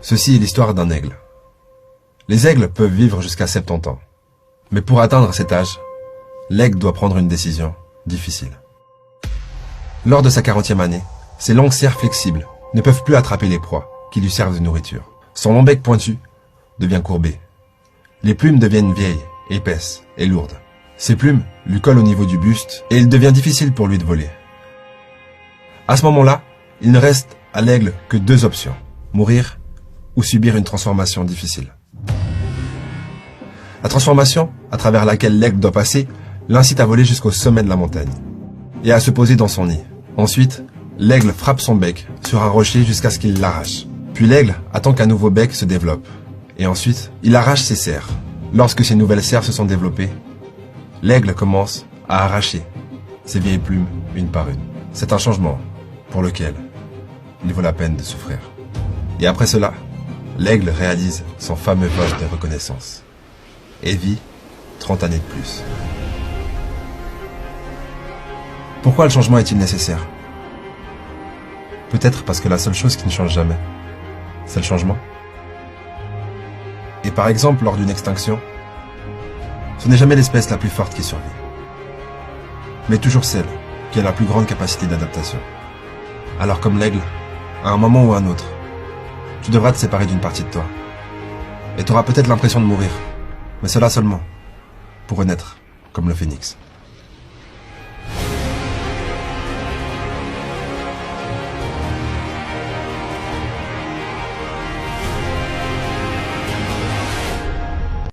Ceci est l'histoire d'un aigle. Les aigles peuvent vivre jusqu'à 70 ans. Mais pour atteindre cet âge, l'aigle doit prendre une décision difficile. Lors de sa 40e année, ses longues serres flexibles ne peuvent plus attraper les proies qui lui servent de nourriture. Son long bec pointu devient courbé. Les plumes deviennent vieilles, épaisses et lourdes. Ces plumes lui collent au niveau du buste et il devient difficile pour lui de voler. À ce moment-là, il ne reste à l'aigle que deux options, mourir ou subir une transformation difficile. La transformation, à travers laquelle l'aigle doit passer, l'incite à voler jusqu'au sommet de la montagne et à se poser dans son nid. Ensuite, l'aigle frappe son bec sur un rocher jusqu'à ce qu'il l'arrache. Puis l'aigle attend qu'un nouveau bec se développe. Et ensuite, il arrache ses serres. Lorsque ces nouvelles serres se sont développées, l'aigle commence à arracher ses vieilles plumes une par une. C'est un changement pour lequel il vaut la peine de souffrir. Et après cela, l'aigle réalise son fameux vol de reconnaissance et vit 30 années de plus. Pourquoi le changement est-il nécessaire? Peut-être parce que la seule chose qui ne change jamais, c'est le changement. Et par exemple, lors d'une extinction, ce n'est jamais l'espèce la plus forte qui survit, mais toujours celle qui a la plus grande capacité d'adaptation. Alors comme l'aigle, à un moment ou à un autre, tu devras te séparer d'une partie de toi. Et tu auras peut-être l'impression de mourir, mais cela seulement pour renaître comme le phénix.